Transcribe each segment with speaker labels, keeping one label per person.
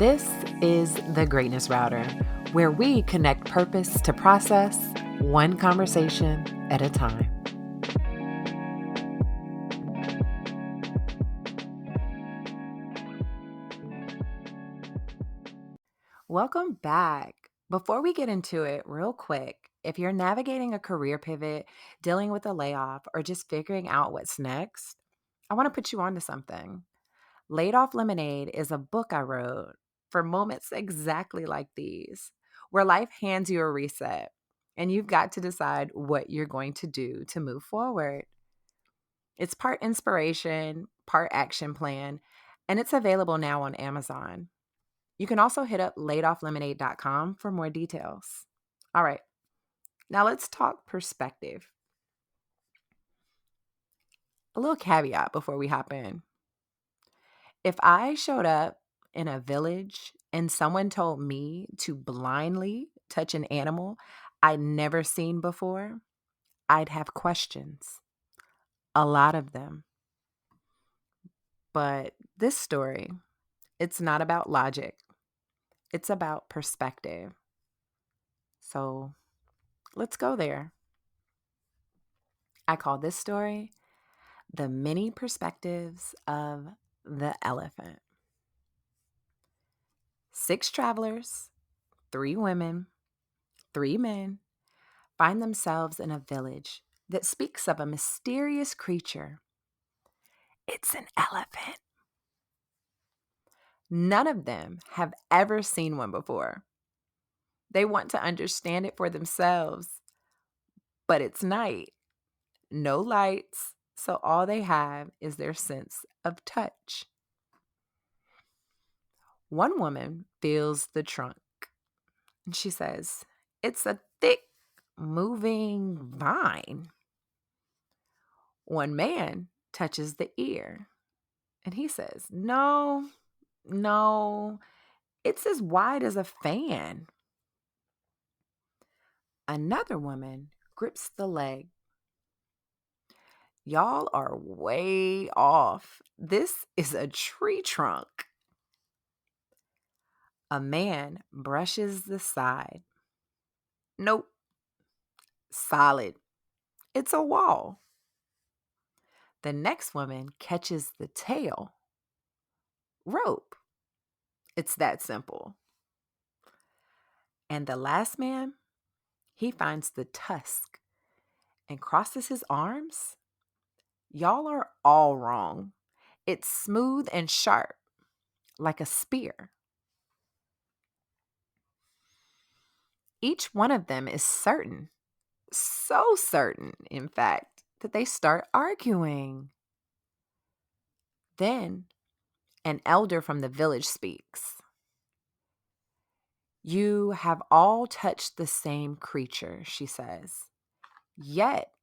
Speaker 1: This is the Greatness Router, where we connect purpose to process, one conversation at a time. Welcome back. Before we get into it, real quick, if you're navigating a career pivot, dealing with a layoff, or just figuring out what's next, I want to put you onto something. Laid Off Lemonade is a book I wrote for moments exactly like these, where life hands you a reset and you've got to decide what you're going to do to move forward. It's part inspiration, part action plan, and it's available now on Amazon. You can also hit up laidofflemonade.com for more details. All right, now let's talk perspective. A little caveat before we hop in. If I showed up in a village and someone told me to blindly touch an animal I'd never seen before, I'd have questions, a lot of them. But this story, it's not about logic, it's about perspective. So let's go there. I call this story The Many Perspectives of the Elephant. 6 travelers, 3 women, 3 men, find themselves in a village that speaks of a mysterious creature. It's an elephant. None of them have ever seen one before. They want to understand it for themselves, but it's night, no lights, so all they have is their sense of touch. One woman feels the trunk, and she says, "It's a thick, moving vine." One man touches the ear, and he says, No, it's as wide as a fan." Another woman grips the leg. "Y'all are way off. This is a tree trunk." A man brushes the side. "Nope, solid. It's a wall." The next woman catches the tail. "Rope. It's that simple." And the last man, he finds the tusk and crosses his arms. "Y'all are all wrong. It's smooth and sharp, like a spear." Each one of them is certain, so certain, in fact, that they start arguing. Then an elder from the village speaks. "You have all touched the same creature," she says. "Yet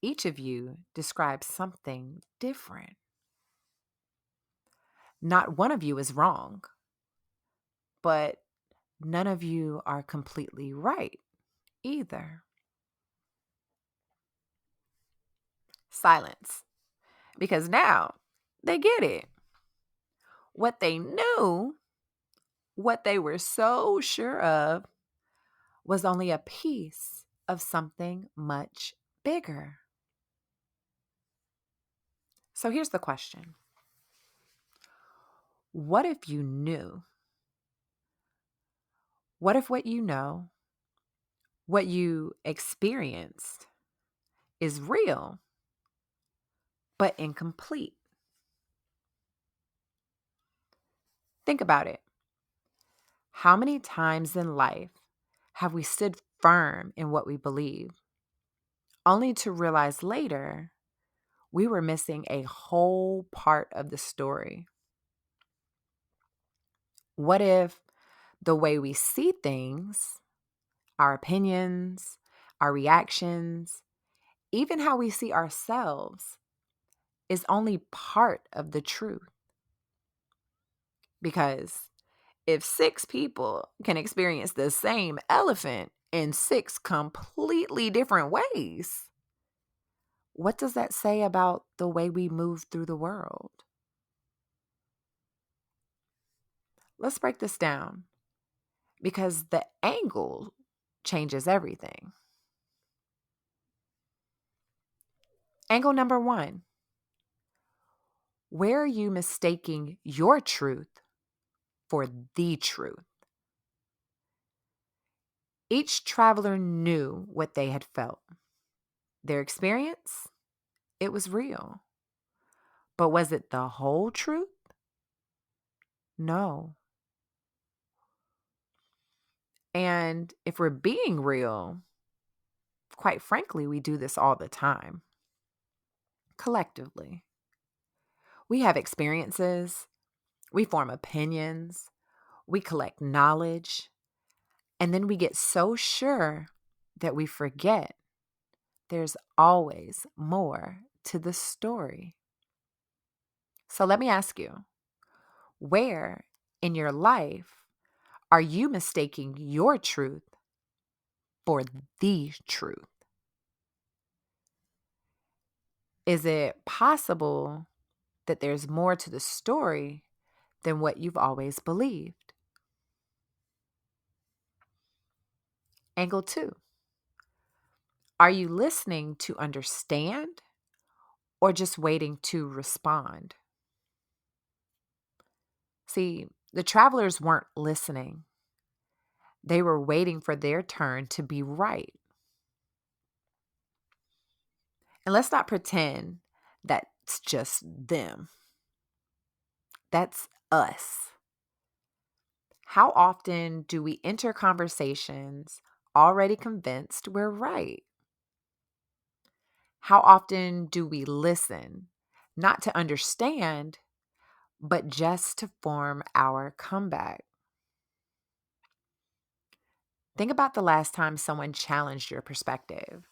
Speaker 1: each of you describes something different. Not one of you is wrong, but none of you are completely right either." Silence, because now they get it. What they knew, what they were so sure of, was only a piece of something much bigger. So here's the question. What if you knew? What if what you know, what you experienced, is real, but incomplete? Think about it. How many times in life have we stood firm in what we believe, only to realize later we were missing a whole part of the story? What if the way we see things, our opinions, our reactions, even how we see ourselves, is only part of the truth? Because if 6 people can experience the same elephant in 6 completely different ways, what does that say about the way we move through the world? Let's break this down because the angle changes everything. Angle number one: where are you mistaking your truth for the truth? Each traveler knew what they had felt. Their experience, it was real. But was it the whole truth? No. And if we're being real, quite frankly, we do this all the time, collectively. We have experiences, we form opinions, we collect knowledge, and then we get so sure that we forget there's always more to the story. So let me ask you, where in your life are you mistaking your truth for the truth? Is it possible that there's more to the story than what you've always believed? Angle two: are you listening to understand or just waiting to respond? See, the travelers weren't listening, they were waiting for their turn to be right. And let's not pretend that's just them, that's us. How often do we enter conversations already convinced we're right? How often do we listen, not to understand, but just to form our comeback? Think about the last time someone challenged your perspective.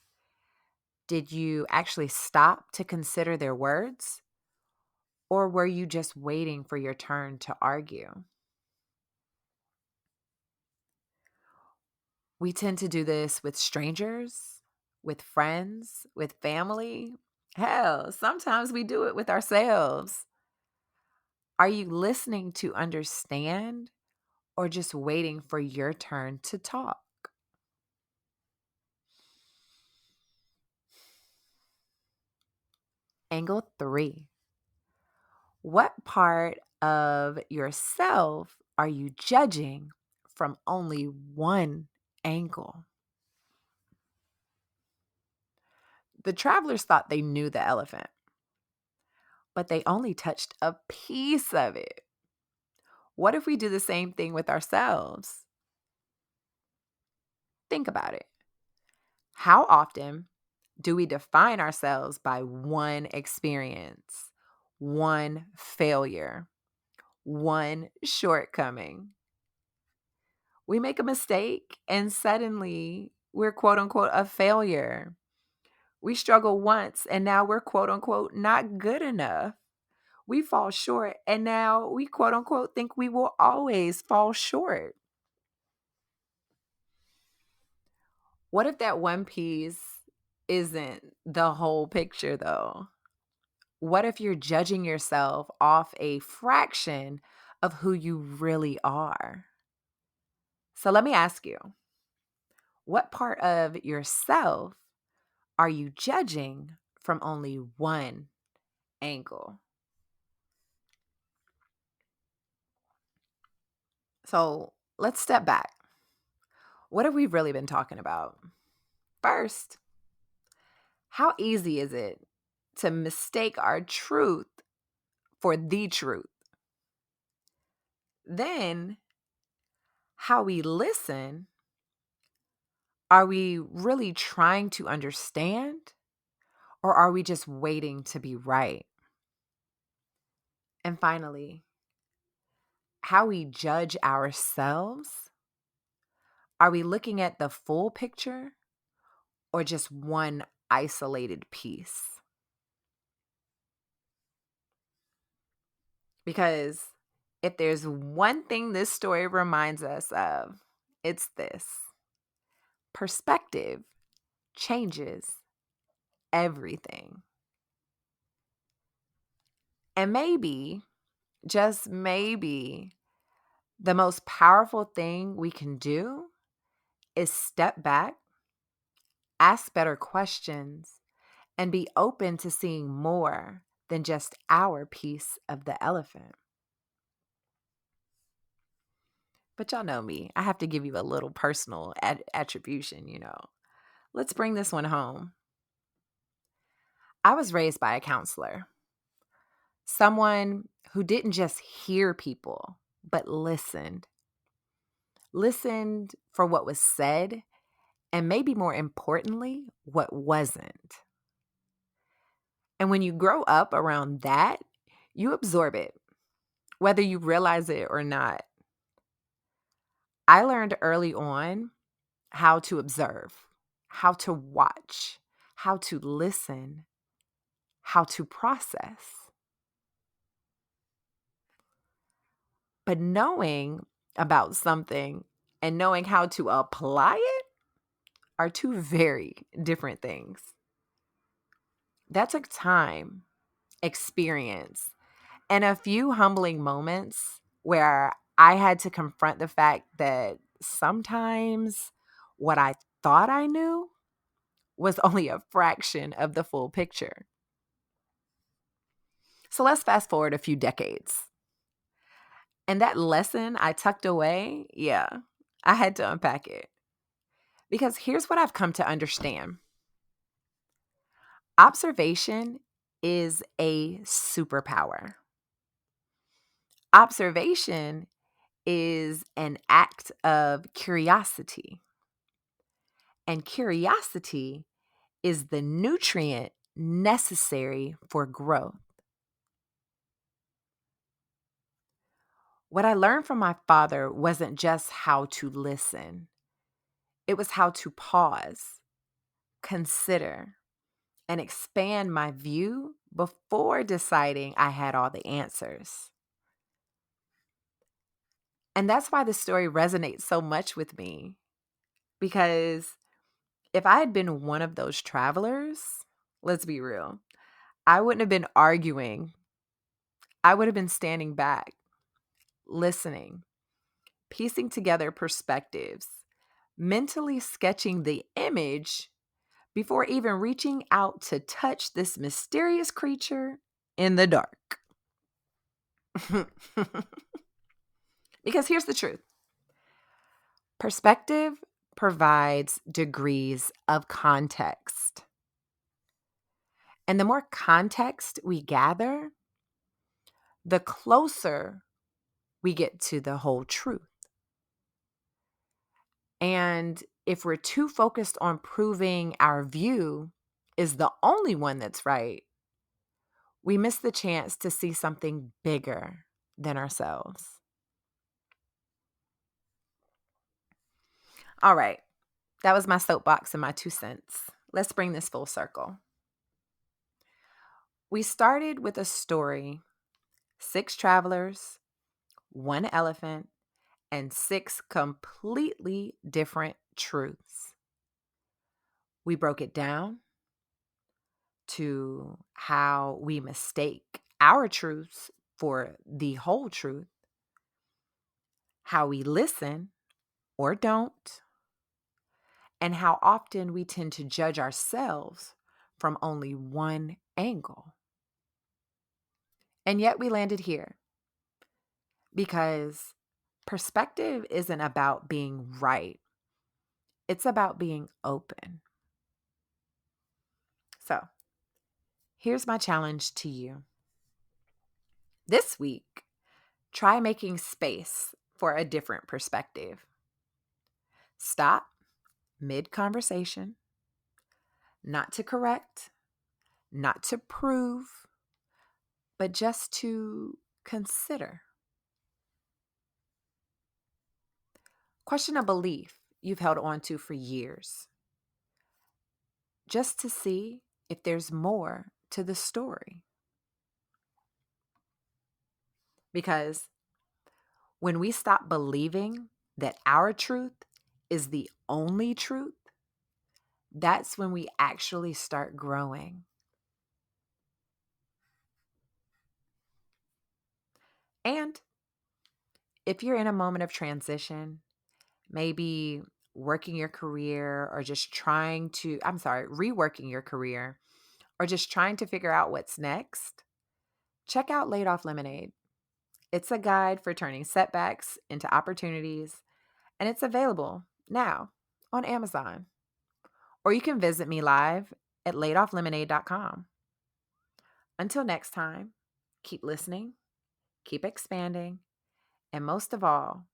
Speaker 1: Did you actually stop to consider their words? Or were you just waiting for your turn to argue? We tend to do this with strangers, with friends, with family. Hell, sometimes we do it with ourselves. Are you listening to understand or just waiting for your turn to talk? Angle three: what part of yourself are you judging from only one angle? The travelers thought they knew the elephant, but they only touched a piece of it. What if we do the same thing with ourselves? Think about it. How often do we define ourselves by one experience, one failure, one shortcoming? We make a mistake and suddenly we're quote unquote a failure. We struggle once and now we're quote unquote not good enough. We fall short and now we quote unquote think we will always fall short. What if that one piece isn't the whole picture though? What if you're judging yourself off a fraction of who you really are? So let me ask you, what part of yourself are you judging from only one angle? So let's step back. What have we really been talking about? First, how easy is it to mistake our truth for the truth? Then, how we listen, are we really trying to understand or are we just waiting to be right? And finally, how we judge ourselves, are we looking at the full picture or just one isolated piece? Because if there's one thing this story reminds us of, it's this: perspective changes everything. And maybe, just maybe, The most powerful thing we can do is step back, ask better questions, and be open to seeing more than just our piece of the elephant. But y'all know me. I have to give you a little personal attribution. Let's bring this one home. I was raised by a counselor, someone who didn't just hear people, but listened. Listened for what was said, and maybe more importantly, what wasn't. And when you grow up around that, you absorb it, whether you realize it or not. I learned early on how to observe, how to watch, how to listen, how to process. But knowing about something and knowing how to apply it are two very different things. That took time, experience, and a few humbling moments where I had to confront the fact that sometimes what I thought I knew was only a fraction of the full picture. So let's fast forward a few decades. And that lesson I tucked away, yeah, I had to unpack it. Because here's what I've come to understand: observation is a superpower. Observation is an act of curiosity. And curiosity is the nutrient necessary for growth. What I learned from my father wasn't just how to listen, it was how to pause, consider, and expand my view before deciding I had all the answers. And that's why the story resonates so much with me. Because if I had been one of those travelers, let's be real, I wouldn't have been arguing. I would have been standing back, listening, piecing together perspectives, mentally sketching the image before even reaching out to touch this mysterious creature in the dark. Because here's the truth: perspective provides degrees of context. And the more context we gather, the closer we get to the whole truth. And if we're too focused on proving our view is the only one that's right, we miss the chance to see something bigger than ourselves. All right, that was my soapbox and my 2 cents. Let's bring this full circle. We started with a story: 6 travelers, 1 elephant, and 6 completely different truths. We broke it down to how we mistake our truths for the whole truth, how we listen or don't, and how often we tend to judge ourselves from only one angle. And yet we landed here because perspective isn't about being right, it's about being open. So, here's my challenge to you. This week, try making space for a different perspective. Stop mid conversation, not to correct, not to prove, but just to consider. Question a belief you've held on to for years, just to see if there's more to the story. Because when we stop believing that our truth is the only truth, that's when we actually start growing. And If you're in a moment of transition, maybe working your career or just reworking your career or just trying to figure out what's next, check out Laid Off Lemonade. It's a guide for turning setbacks into opportunities, and it's available now on Amazon. Or you can visit me live at laidofflemonade.com. Until next time, keep listening, keep expanding, and most of all,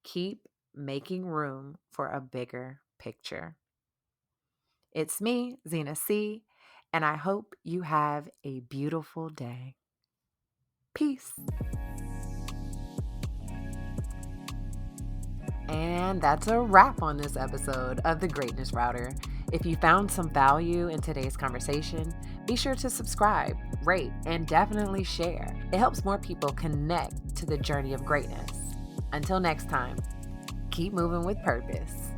Speaker 1: keep making room for a bigger picture. It's me, Zena C, and I hope you have a beautiful day. Peace. And that's a wrap on this episode of the GR8TNESS Router. If you found some value in today's conversation, be sure to subscribe, rate, and definitely share. It helps more people connect to the journey of greatness. Until next time, keep moving with purpose.